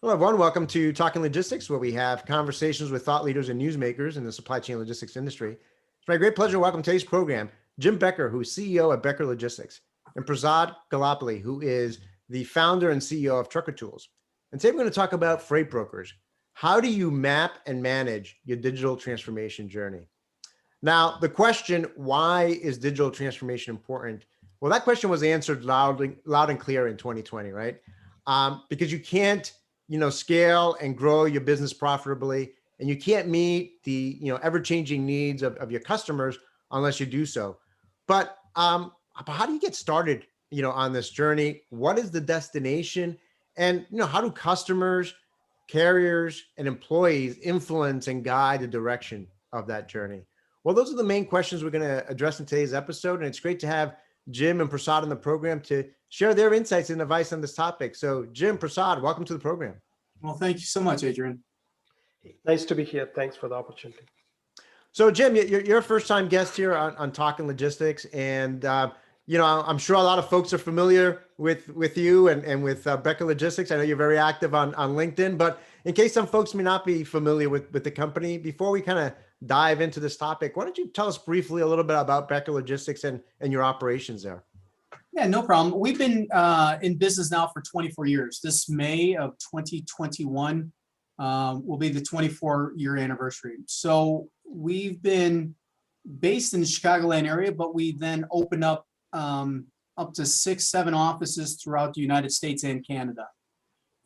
Hello, everyone. Welcome to Talking Logistics, where we have conversations with thought leaders and newsmakers in the supply chain logistics industry. It's my great pleasure to welcome today's program Jim Becker, who is CEO at Becker Logistics, and Prasad Gollapalli, who is the founder and CEO of Trucker Tools. And today we're going to talk about freight brokers. How do you map and manage your digital transformation journey? Now, the question, why is digital transformation important? Well, that question was answered loud and clear in 2020, right? Because you can't scale and grow your business profitably, and you can't meet the ever-changing needs of your customers unless you do so. But how do you get started on this journey? What is the destination? And how do customers, carriers, and employees influence and guide the direction of that journey? Well, those are the main questions we're going to address in today's episode, and it's great to have Jim and Prasad on the program to share their insights and advice on this topic. So Jim, Prasad, welcome to the program. Well, thank you so much, Adrian. Nice to be here. Thanks for the opportunity. So Jim, you're a first-time guest here on Talking Logistics, and I'm sure a lot of folks are familiar with you and with Becker Logistics. I know you're very active on LinkedIn, but in case some folks may not be familiar with the company, before we kind of dive into this topic, why don't you tell us briefly a little bit about Becker Logistics and your operations there? Yeah, no problem. We've been in business now for 24 years. This May of 2021 will be the 24-year anniversary. So we've been based in the Chicagoland area, but we then opened up to 6-7 offices throughout the United States and Canada.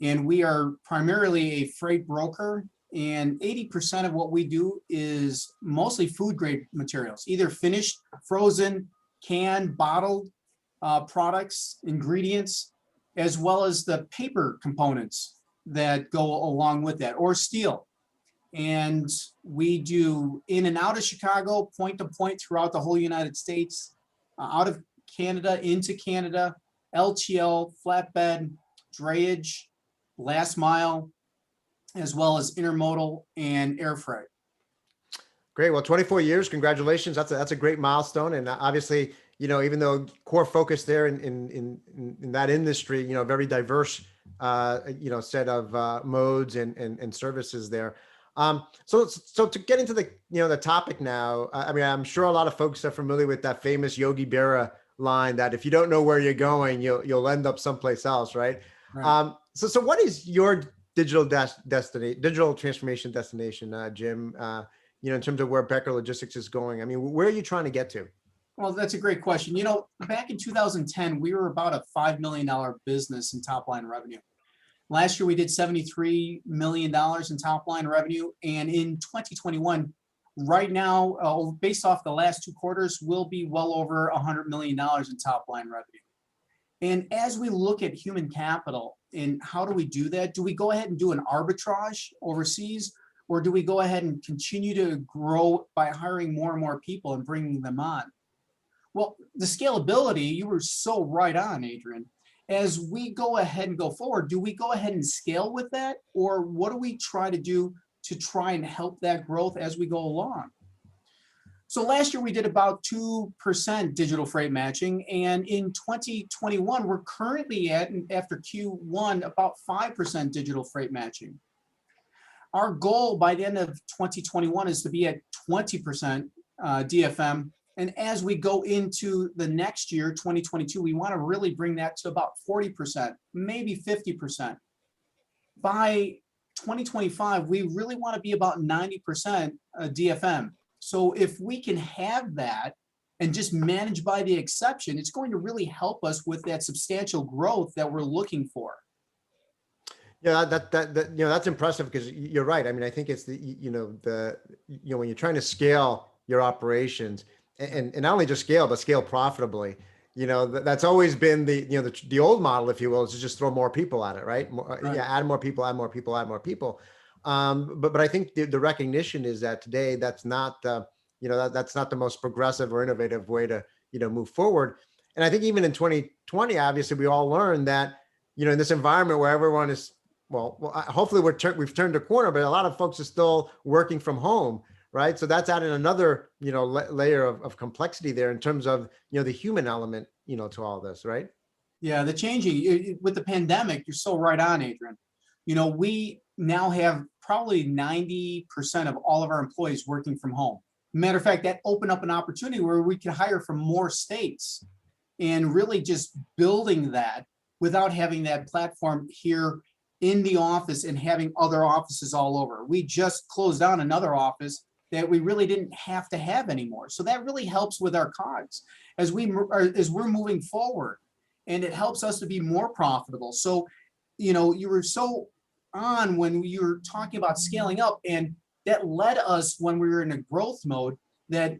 And we are primarily a freight broker, and 80% of what we do is mostly food grade materials, either finished, frozen, canned, bottled products, ingredients, as well as the paper components that go along with that, or steel. And we do in and out of Chicago, point to point throughout the whole United States, out of Canada into Canada, LTL, flatbed, drayage, last mile, as well as intermodal and air freight. Great. Well, 24 years. Congratulations. That's a great milestone. And obviously, even though core focus there in that industry, very diverse, set of modes and services there. So to get into the topic now, I mean, I'm sure a lot of folks are familiar with that famous Yogi Berra line that if you don't know where you're going, you'll end up someplace else, right? Right. So what is your digital transformation destination, Jim? In terms of where Becker Logistics is going. I mean, where are you trying to get to? Well, that's a great question. Back in 2010, we were about a $5 million business in top line revenue. Last year, we did $73 million in top line revenue. And in 2021, right now, based off the last 2 quarters, we'll be well over $100 million in top line revenue. And as we look at human capital and how do we do that? Do we go ahead and do an arbitrage overseas? Or do we go ahead and continue to grow by hiring more and more people and bringing them on? Well, the scalability, you were so right on, Adrian. As we go ahead and go forward, do we go ahead and scale with that? Or what do we try to do to try and help that growth as we go along? So last year we did about 2% digital freight matching. And in 2021, we're currently at, after Q1, about 5% digital freight matching. Our goal by the end of 2021 is to be at 20% DFM. And as we go into the next year, 2022, we want to really bring that to about 40%, maybe 50%. By 2025, we really want to be about 90% DFM. So if we can have that and just manage by the exception, it's going to really help us with that substantial growth that we're looking for. Yeah, that's impressive because you're right. I mean, I think it's when you're trying to scale your operations and not only just scale, but scale profitably, that's always been the old model, if you will, is to just throw more people at it, right? Right. Yeah, add more people. But I think the recognition is that today that's not that's not the most progressive or innovative way to move forward. And I think even in 2020, obviously we all learned that in this environment where everyone is hopefully we've turned a corner, but a lot of folks are still working from home, right? So that's added another layer of complexity there in terms of the human element to all this, right? Yeah, the changing with the pandemic, you're so right on, Adrian. we now have probably 90% of all of our employees working from home. Matter of fact, that opened up an opportunity where we could hire from more states and really just building that without having that platform here in the office and having other offices all over. We just closed down another office that we really didn't have to have anymore. So that really helps with our COGS as we're moving forward, and it helps us to be more profitable. So, you were so on when you were talking about scaling up, and that led us when we were in a growth mode that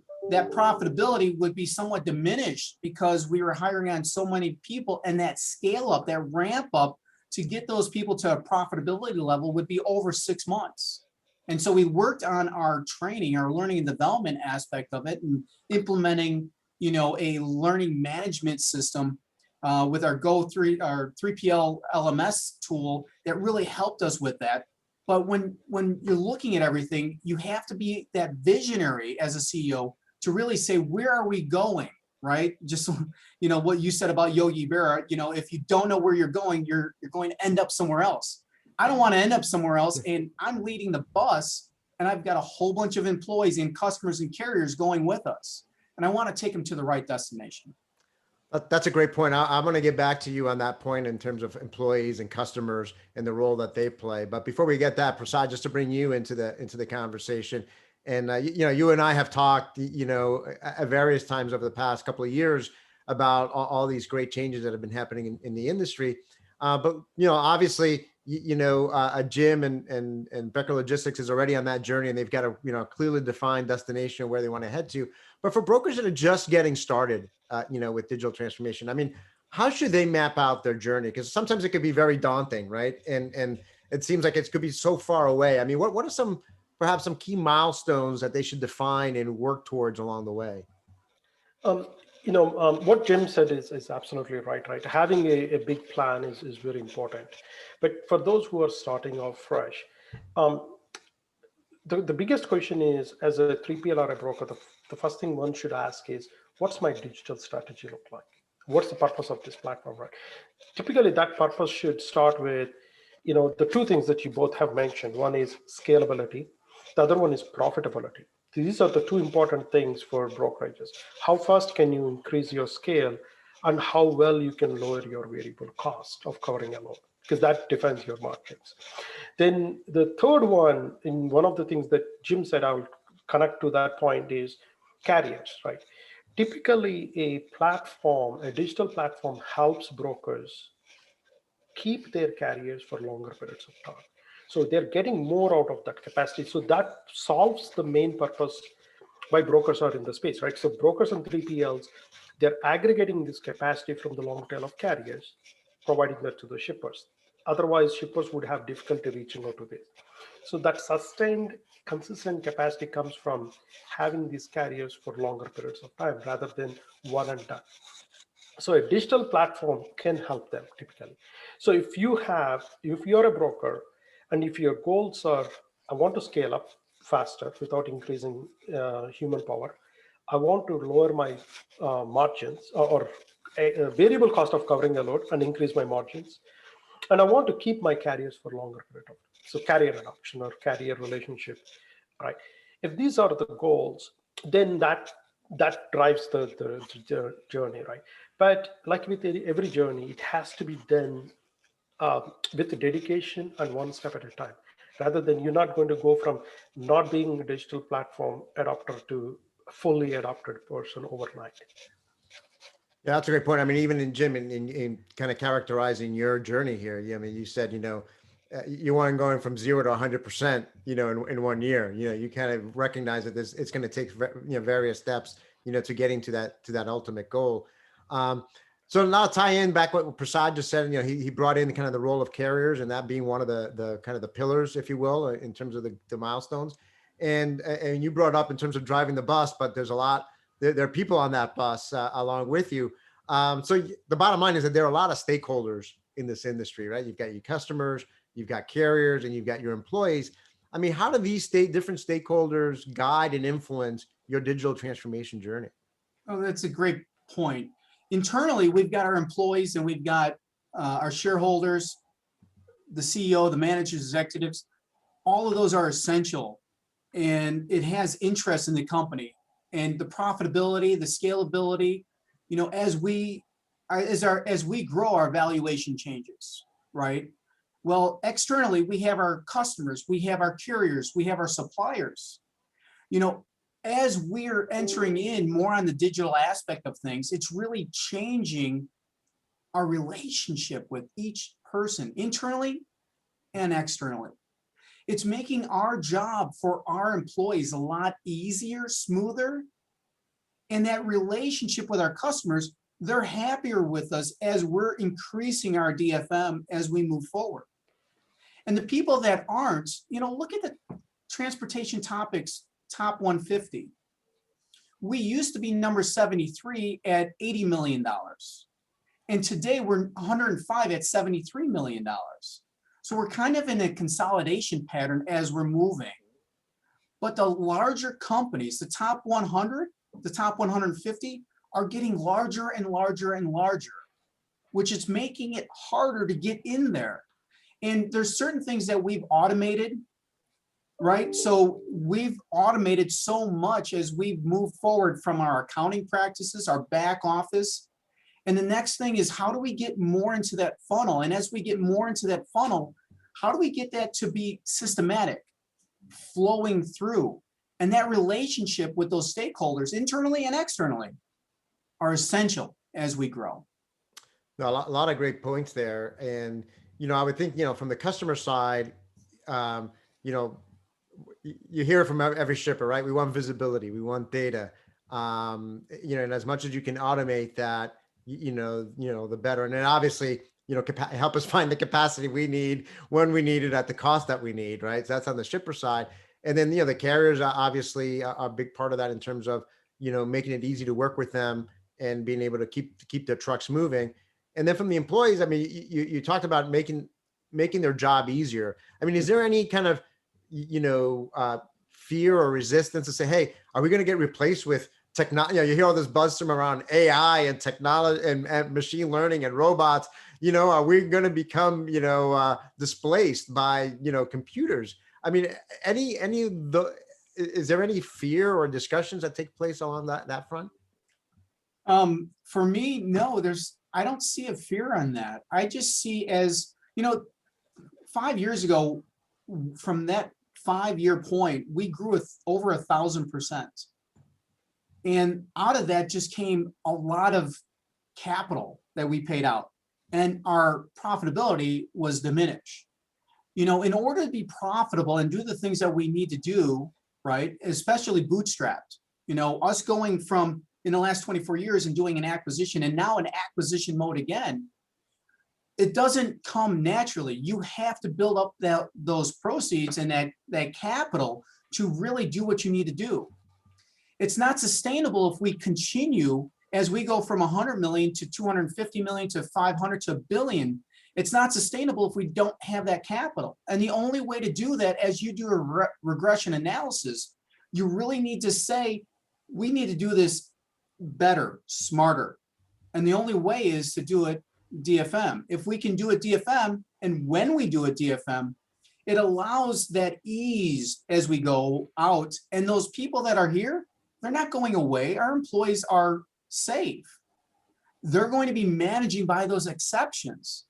profitability would be somewhat diminished because we were hiring on so many people, and that scale up, that ramp up to get those people to a profitability level would be over 6 months. And so we worked on our training, our learning and development aspect of it, and implementing, a learning management system with our our 3PL LMS tool that really helped us with that. But when you're looking at everything, you have to be that visionary as a CEO to really say, where are we going, right? Just, what you said about Yogi Berra, if you don't know where you're going to end up somewhere else. I don't want to end up somewhere else, and I'm leading the bus, and I've got a whole bunch of employees and customers and carriers going with us, and I want to take them to the right destination. That's a great point. I'm going to get back to you on that point in terms of employees and customers and the role that they play. But before we get that, Prasad, just to bring you into the conversation, and you and I have talked, at various times over the past couple of years about all these great changes that have been happening in the industry. But obviously, Jim and Becker Logistics is already on that journey, and they've got a clearly defined destination where they want to head to. But for brokers that are just getting started, with digital transformation, I mean, how should they map out their journey? Because sometimes it could be very daunting, right? And it seems like it could be so far away. I mean, what are perhaps some key milestones that they should define and work towards along the way? What Jim said is absolutely right. Having a big plan is very important. But for those who are starting off fresh, the biggest question is, as a 3PL or a broker, the first thing one should ask is, what's my digital strategy look like? What's the purpose of this platform, right? Typically, that purpose should start with, the two things that you both have mentioned. One is scalability. The other one is profitability. These are the two important things for brokerages. How fast can you increase your scale, and how well you can lower your variable cost of covering a load, because that defines your margins. Then the third one, in one of the things that Jim said, I will connect to that point, is carriers, right? Typically, a digital platform helps brokers keep their carriers for longer periods of time. So they're getting more out of that capacity. So that solves the main purpose why brokers are in the space, right? So brokers and 3PLs, they're aggregating this capacity from the long tail of carriers, providing that to the shippers. Otherwise, shippers would have difficulty reaching out to this. So that sustained, consistent capacity comes from having these carriers for longer periods of time rather than one and done. So a digital platform can help them typically. So if you're a broker, and if your goals are, I want to scale up faster without increasing human power, I want to lower my margins or a variable cost of covering a load and increase my margins, and I want to keep my carriers for longer period of time. So carrier adoption or carrier relationship, right? If these are the goals, then that drives the journey, right? But like with every journey, it has to be done with dedication and one step at a time, rather than you're not going to go from not being a digital platform adopter to a fully adopted person overnight. Yeah, that's a great point. I mean, even in Jim, in kind of characterizing your journey here, I mean, you said, you weren't going from 0 to 100%, in 1 year. You kind of recognize that it's going to take, various steps, to getting to that ultimate goal. So now tie in back what Prasad just said. He brought in kind of the role of carriers, and that being one of the kind of the pillars, if you will, in terms of the milestones. And you brought up in terms of driving the bus, but there's a lot. There are people on that bus along with you. So the bottom line is that there are a lot of stakeholders in this industry, right? You've got your customers, you've got carriers, and you've got your employees. I mean, how do these different stakeholders guide and influence your digital transformation journey? Oh, that's a great point. Internally, we've got our employees and we've got our shareholders. the CEO, the managers, executives, all of those are essential, and it has interest in the company and the profitability, the scalability. You know, as we grow, our valuation changes, right? Well, externally, we have our customers, we have our carriers, we have our suppliers. You know, as we're entering in more on the digital aspect of things, it's really changing our relationship with each person internally and externally. It's making our job for our employees a lot easier, smoother, and that relationship with our customers, they're happier with us as we're increasing our DFM as we move forward. And the people that aren't, you know, look at the transportation topics top 150. We used to be number 73 at $80 million. And today we're 105 at $73 million. So we're kind of in a consolidation pattern as we're moving. But the larger companies, the top 100, the top 150 are getting larger and larger and larger, which is making it harder to get in there. And there's certain things that we've automated, right? So we've automated so much as we've moved forward from our accounting practices, our back office. And the next thing is, how do we get more into that funnel? And as we get more into that funnel, how do we get that to be systematic, flowing through? And that relationship with those stakeholders, internally and externally, are essential as we grow. No, a lot of great points there. And, you know, I would think, you know, from the customer side, you know, you hear it from every shipper, right? We want visibility, we want data, you know, and as much as you can automate that, you know, the better. And then obviously, you know, help us find the capacity we need when we need it at the cost that we need, right? So that's on the shipper side. And then, you know, the carriers are obviously a big part of that in terms of, you know, making it easy to work with them and being able to keep their trucks moving. And then from the employees, I mean, you talked about making their job easier. I mean, is there any kind of, you know, fear or resistance to say, hey, are we going to get replaced with technology? You know, you hear all this buzz from around AI and technology and machine learning and robots. You know, are we going to become, you know, displaced by, you know, computers? I mean, is there any fear or discussions that take place along that front? For me, no, I don't see a fear on that. I just see, as you know, 5 years ago, from that 5-year point, we grew over 1,000%. And out of that just came a lot of capital that we paid out, and our profitability was diminished. You know, in order to be profitable and do the things that we need to do, right, especially bootstrapped, you know, us going from in the last 24 years and doing an acquisition and now an acquisition mode again, it doesn't come naturally. You have to build up those proceeds and that capital to really do what you need to do. It's not sustainable if we continue as we go from 100 million to 250 million to 500 to a billion. It's not sustainable if we don't have that capital. And the only way to do that, as you do a regression analysis, you really need to say, we need to do this better, smarter. And the only way is to do it DFM. If we can do it DFM, and when we do it DFM, it allows that ease as we go out. And those people that are here, they're not going away. Our employees are safe. They're going to be managing by those exceptions.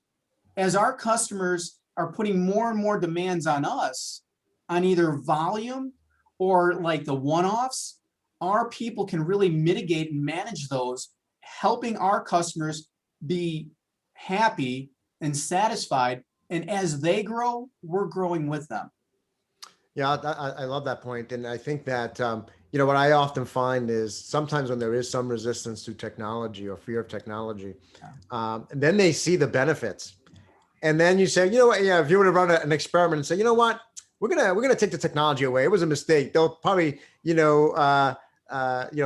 As our customers are putting more and more demands on us on either volume or like the one-offs, our people can really mitigate and manage those, helping our customers be happy and satisfied. And as they grow, we're growing with them. Yeah, I love that point. And I think that, you know, what I often find is sometimes when there is some resistance to technology or fear of technology, and then they see the benefits. And then you say, you know what, yeah, if you were to run an experiment and say, you know what, we're gonna take the technology away. It was a mistake. They'll probably, you know,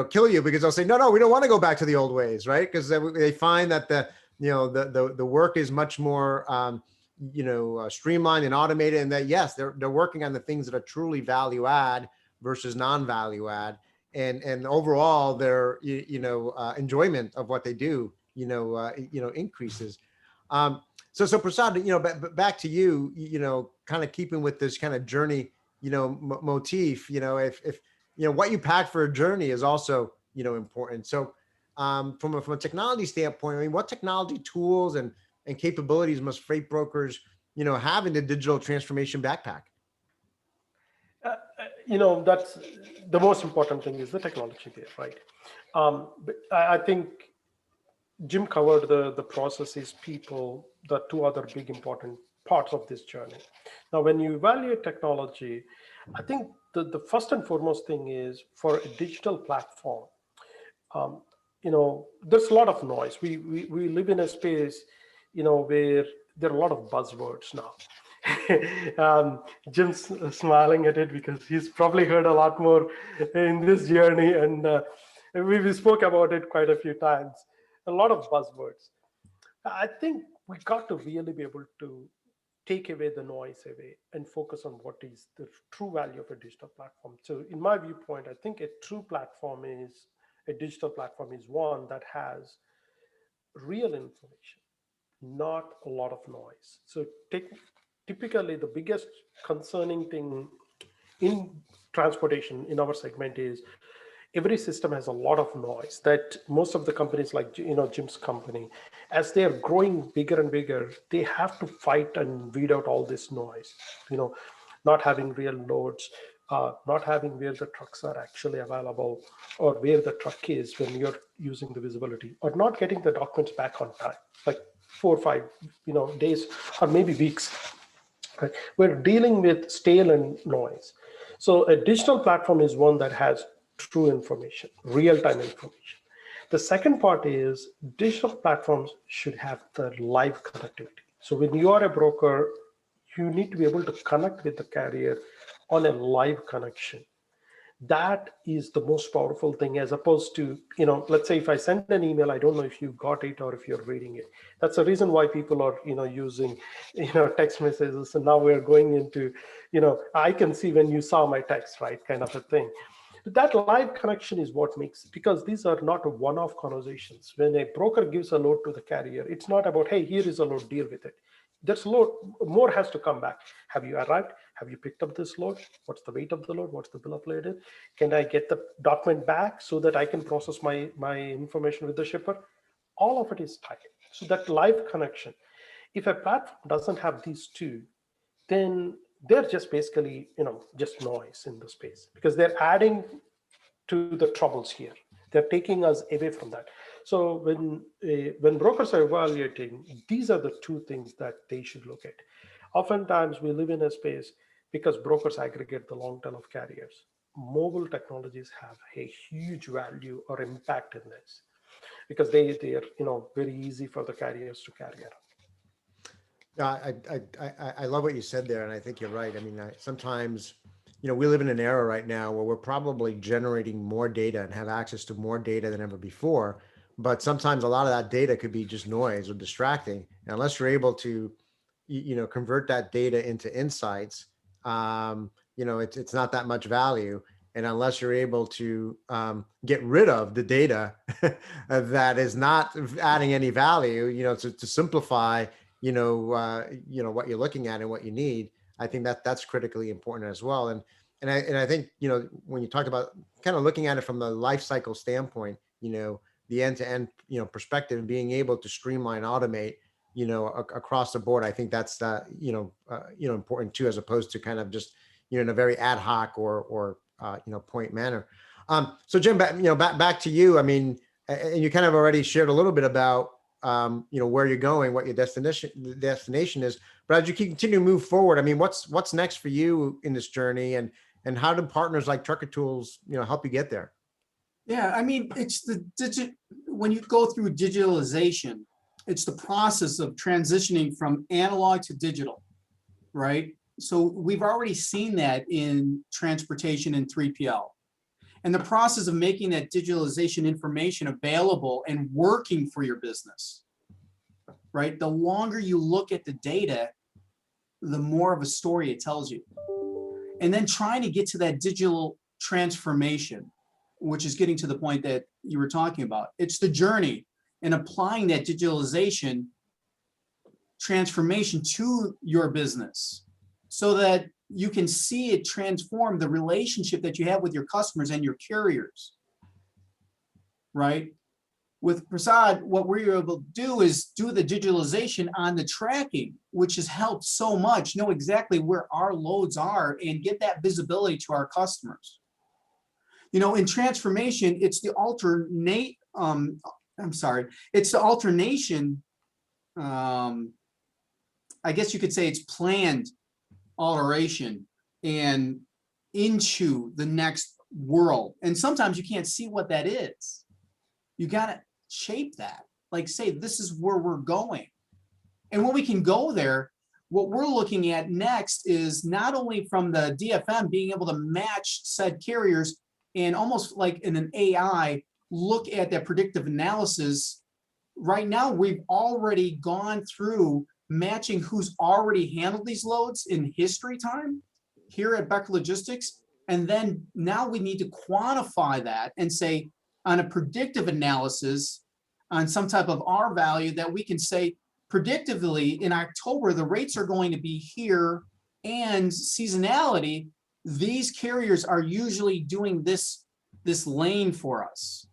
kill you because they'll say, no, we don't want to go back to the old ways, right? Because they find that the work is much more, you know, streamlined and automated, and that yes, they're working on the things that are truly value add versus non-value add, and overall their enjoyment of what they do, increases. So Prasad, back to you, kind of keeping with this kind of journey, motif, if what you pack for a journey is also, important. So from a technology standpoint, I mean, what technology tools and capabilities must freight brokers, have in the digital transformation backpack? That's the most important thing is the technology there, right? But I think Jim covered the processes, people, the two other big important parts of this journey. Now, when you evaluate technology, I think the first and foremost thing is for a digital platform, there's a lot of noise. We live in a space, where there are a lot of buzzwords now. Jim's smiling at it because he's probably heard a lot more in this journey, and we spoke about it quite a few times. A lot of buzzwords. I think we got to really be able to take away the noise away and focus on what is the true value of a digital platform. So in my viewpoint, I think a digital platform is one that has real information, not a lot of noise. So typically the biggest concerning thing in transportation in our segment is every system has a lot of noise that most of the companies like, Jim's company, as they are growing bigger and bigger, they have to fight and weed out all this noise, not having real loads, not having where the trucks are actually available or where the truck is when you're using the visibility, or not getting the documents back on time, like 4 or 5, days or maybe weeks. Right? We're dealing with stale and noise. So a digital platform is one that has true information, real-time information. The second part is digital platforms should have the live connectivity. So when you are a broker, you need to be able to connect with the carrier on a live connection. That is the most powerful thing, as opposed to, let's say if I send an email, I don't know if you got it or if you're reading it. That's the reason why people are, using, text messages. And now we're going into, I can see when you saw my text, right? Kind of a thing. That live connection is what makes, because these are not one-off conversations. When a broker gives a load to the carrier, it's not about, hey, here is a load, deal with it. There's load, more has to come back. Have you arrived? Have you picked up this load? What's the weight of the load? What's the bill of lading? Can I get the document back so that I can process my information with the shipper? All of it is tied. So that live connection. If a platform doesn't have these two, then they're just basically, just noise in the space, because they're adding to the troubles here. They're taking us away from that. So when brokers are evaluating, these are the two things that they should look at. Oftentimes we live in a space because brokers aggregate the long tail of carriers. Mobile technologies have a huge value or impact in this, because they are very easy for the carriers to carry out. I love what you said there, and I think you're right. I mean, sometimes, we live in an era right now where we're probably generating more data and have access to more data than ever before. But sometimes a lot of that data could be just noise or distracting. And unless you're able to, convert that data into insights, it's not that much value. And unless you're able to get rid of the data that is not adding any value, to simplify, what you're looking at and what you need, I think that's critically important as well. And I think, when you talk about kind of looking at it from the life cycle standpoint, the end-to-end, perspective, and being able to streamline, automate, across the board, I think that's important too, as opposed to kind of just, in a very ad hoc or point manner. So Jim, back to you. I mean, and you kind of already shared a little bit about, where you're going, what your destination is, but as you continue to move forward, I mean, what's next for you in this journey, and how do partners like Trucker Tools, help you get there? Yeah, I mean, it's when you go through digitalization, it's the process of transitioning from analog to digital, right? So we've already seen that in transportation and 3PL. And the process of making that digitalization information available and working for your business, right? The longer you look at the data, the more of a story it tells you. And then trying to get to that digital transformation, which is getting to the point that you were talking about. It's the journey and applying that digitalization transformation to your business so that you can see it transform the relationship that you have with your customers and your carriers, right? With Prasad, what we're able to do is do the digitalization on the tracking, which has helped so much, know exactly where our loads are and get that visibility to our customers. You know, in transformation, it's the it's the alternation. I guess you could say it's planned alteration and into the next world. And sometimes you can't see what that is. You got to shape that, like say, this is where we're going. And when we can go there, what we're looking at next is not only from the DFM being able to match said carriers and almost like in an AI, look at that predictive analysis. Right now, we've already gone through matching who's already handled these loads in history time here at Becker Logistics. And then now we need to quantify that and say on a predictive analysis on some type of R value that we can say predictively in October, the rates are going to be here and seasonality. These carriers are usually doing this lane for us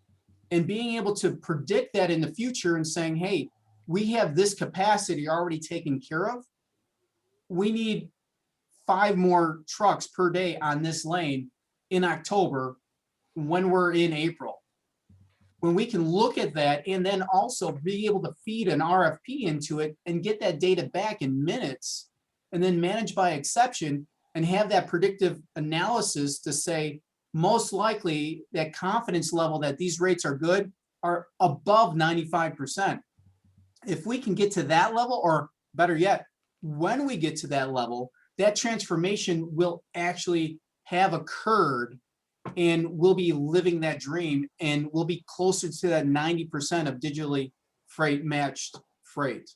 and being able to predict that in the future and saying, hey, we have this capacity already taken care of. We need 5 more trucks per day on this lane in October when we're in April. When we can look at that and then also be able to feed an RFP into it and get that data back in minutes and then manage by exception and have that predictive analysis to say, most likely that confidence level that these rates are good are above 95%. If we can get to that level, or better yet, when we get to that level, that transformation will actually have occurred and we'll be living that dream and we'll be closer to that 90% of digitally freight matched freight.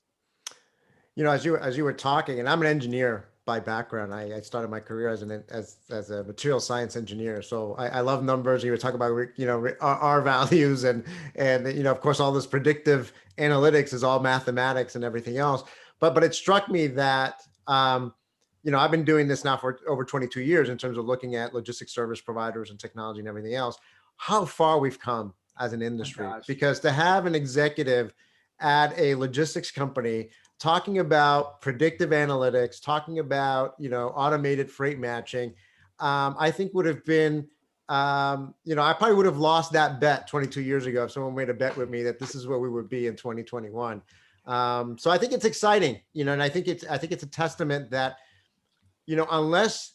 You know, as you were talking, and I'm an engineer by background. I started my career as a material science engineer. So I love numbers. You were talking about, you know, our values and, you know, of course, all this predictive analytics is all mathematics and everything else. But it struck me that, you know, I've been doing this now for over 22 years in terms of looking at logistics service providers and technology and everything else, how far we've come as an industry. Because to have an executive at a logistics company talking about predictive analytics, talking about, you know, automated freight matching, I think would have been, you know, I probably would have lost that bet 22 years ago if someone made a bet with me that this is where we would be in 2021. So I think it's exciting, you know, and I think it's a testament that, you know, unless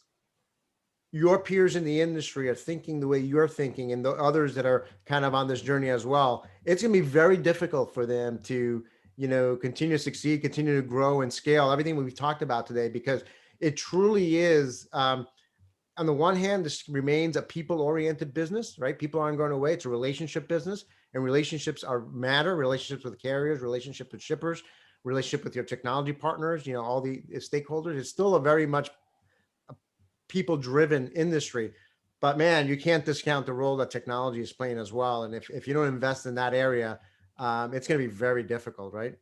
your peers in the industry are thinking the way you're thinking and the others that are kind of on this journey as well, it's going to be very difficult for them to, you know, continue to succeed, continue to grow and scale everything we've talked about today, because it truly is, on the one hand, this remains a people-oriented business, right? People aren't going away. It's a relationship business, and relationships matter. Relationships with carriers, relationships with shippers, relationship with your technology partners, you know, all the stakeholders. It's still a very much people-driven industry, but man, you can't discount the role that technology is playing as well. And if you don't invest in that area, it's going to be very difficult, right?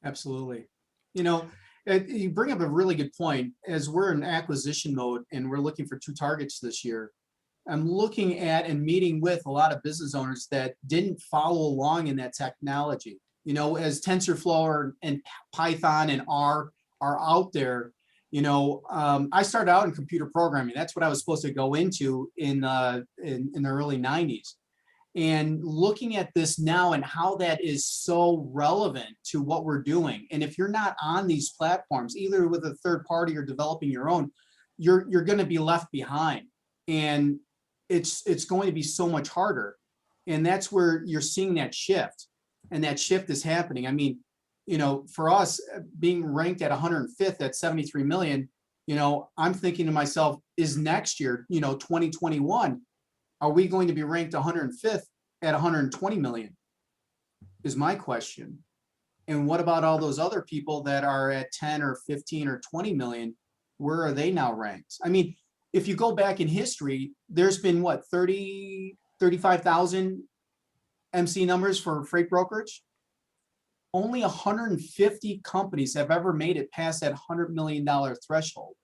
Absolutely. You know, you bring up a really good point. As we're in acquisition mode and we're looking for 2 targets this year, I'm looking at and meeting with a lot of business owners that didn't follow along in that technology. You know, as TensorFlow and Python and R are out there, you know, I started out in computer programming. That's what I was supposed to go into in the early 90s. And looking at this now and how that is so relevant to what we're doing. And if you're not on these platforms, either with a third party or developing your own, you're going to be left behind. And it's going to be so much harder. And that's where you're seeing that shift. And that shift is happening. I mean, you know, for us being ranked at 105th at 73 million, you know, I'm thinking to myself, is next year, you know, 2021, are we going to be ranked 105th at 120 million? Is my question. And what about all those other people that are at 10 or 15 or 20 million? Where are they now ranked? I mean, if you go back in history, there's been what, 35,000 MC numbers for freight brokerage? only 150 companies have ever made it past that $100 million threshold.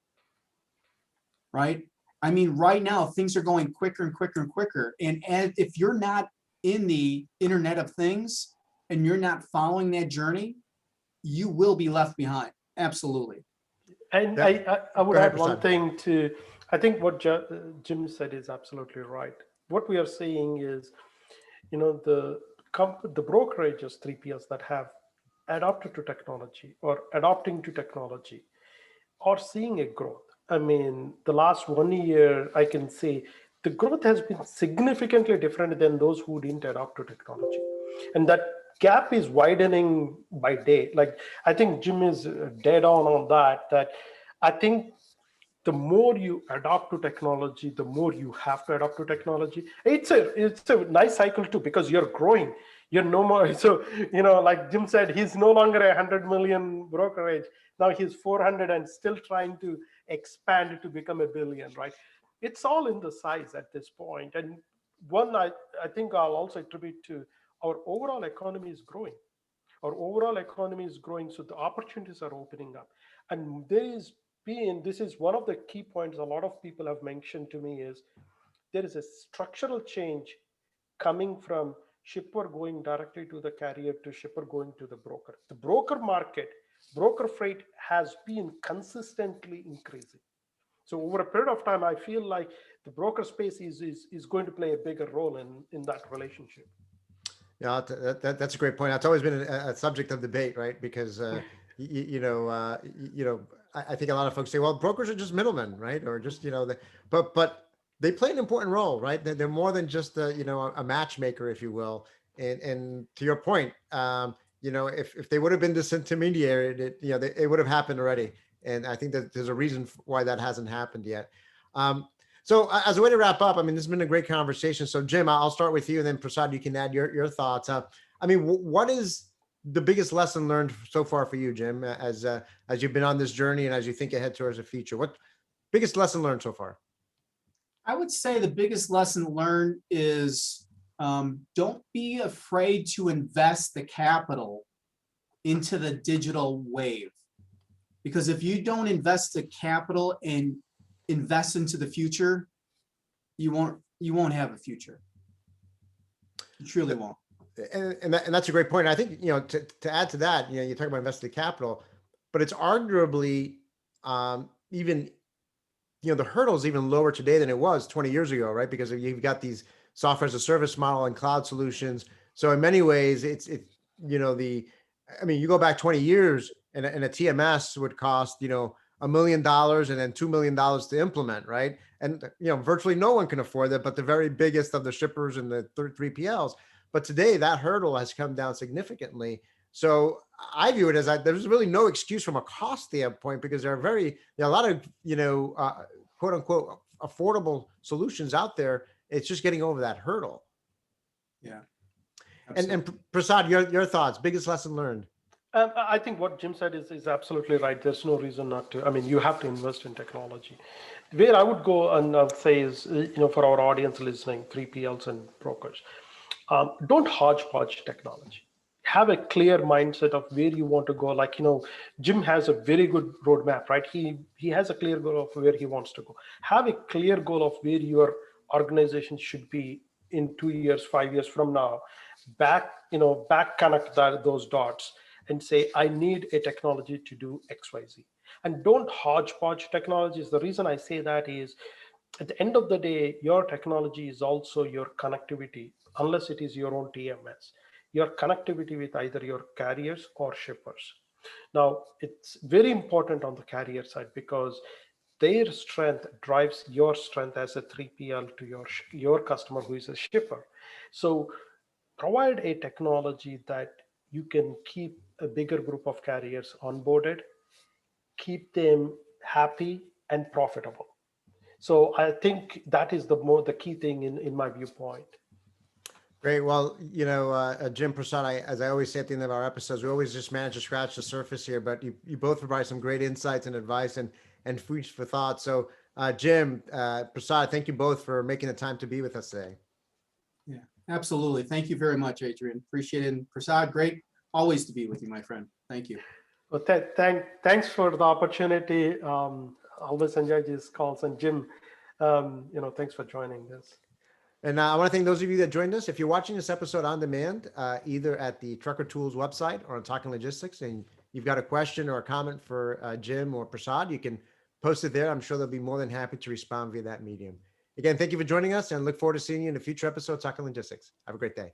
Right? I mean, right now, things are going quicker and quicker and quicker. And if you're not in the Internet of Things and you're not following that journey, you will be left behind. Absolutely. And Yeah. I would Go ahead, add one Prasad. thing to, I think what Jim said is absolutely right. What we are seeing is, the brokerages, 3PLs that have adopted to technology or adopting to technology are seeing a growth. I mean, the last 1 year, I can say the growth has been significantly different than those who didn't adopt to technology. And that gap is widening by day. Like, I think Jim is dead on that I think the more you adopt to technology, the more you have to adopt to technology. It's a nice cycle too, because you're growing. You're no more, so, like Jim said, he's no longer a 100 million brokerage. Now he's 400 and still trying to expand to become a billion, right? It's all in the size at this point. And one, I think I'll also attribute to our overall economy is growing. Our overall economy is growing, so the opportunities are opening up. And this is one of the key points a lot of people have mentioned to me is there is a structural change coming from shipper going directly to the carrier to shipper going to the broker. The broker market, broker freight has been consistently increasing. So over a period of time, I feel like the broker space is going to play a bigger role in that relationship. Yeah, that's a great point. That's always been a subject of debate, right? Because I think a lot of folks say, well, brokers are just middlemen, right? Or just but they play an important role, right? They're more than just a matchmaker, if you will. And to your point, if they would have been disintermediated, it would have happened already. And I think that there's a reason why that hasn't happened yet. So as a way to wrap up, I mean, this has been a great conversation. So Jim, I'll start with you, and then Prasad, you can add your thoughts. I mean, what is the biggest lesson learned so far for you, Jim, as you've been on this journey and as you think ahead towards the future? What biggest lesson learned so far? I would say the biggest lesson learned is don't be afraid to invest the capital into the digital wave. Because if you don't invest the capital and invest into the future, you won't have a future. You truly won't. And that's a great point. I think, to add to that, you talk about invested capital, but it's arguably even, the hurdle is even lower today than it was 20 years ago, right? Because you've got these software as a service model and cloud solutions. So in many ways, you go back 20 years and a TMS would cost, $1 million and then $2 million to implement, right? And, virtually no one can afford that, but the very biggest of the shippers and the 3PLs. But today that hurdle has come down significantly. So I view it as there's really no excuse from a cost standpoint, because there are a lot of, quote unquote, affordable solutions out there. It's just getting over that hurdle. Yeah. And Prasad, your thoughts, biggest lesson learned? I think what Jim said is absolutely right. There's no reason not to. I mean, you have to invest in technology. Where I would go and I'll say is, for our audience listening, 3PLs and brokers, don't hodgepodge technology. Have a clear mindset of where you want to go. Like, Jim has a very good roadmap, right? He has a clear goal of where he wants to go. Have a clear goal of where your organization should be in 2 years, 5 years from now. Back connect those dots and say, I need a technology to do XYZ. And don't hodgepodge technologies. The reason I say that is, at the end of the day, your technology is also your connectivity, unless it is your own TMS, your connectivity with either your carriers or shippers. Now, it's very important on the carrier side, because their strength drives your strength as a 3PL to your customer who is a shipper. So provide a technology that you can keep a bigger group of carriers onboarded, keep them happy and profitable. So I think that is the key thing in my viewpoint. Great. Well, Jim, Prasad, as I always say at the end of our episodes, we always just manage to scratch the surface here, but you both provide some great insights and advice and food for thought. So Jim, Prasad, thank you both for making the time to be with us today. Yeah, absolutely. Thank you very much, Adrian. Appreciate it. And Prasad, great always to be with you, my friend. Thank you. Well, thanks for the opportunity. Always enjoy these calls. And Jim, thanks for joining this. And I want to thank those of you that joined us. If you're watching this episode on demand, either at the Trucker Tools website or on Talking Logistics, and you've got a question or a comment for Jim or Prasad, you can post it there. I'm sure they'll be more than happy to respond via that medium. Again, thank you for joining us and look forward to seeing you in a future episode of Talking Logistics. Have a great day.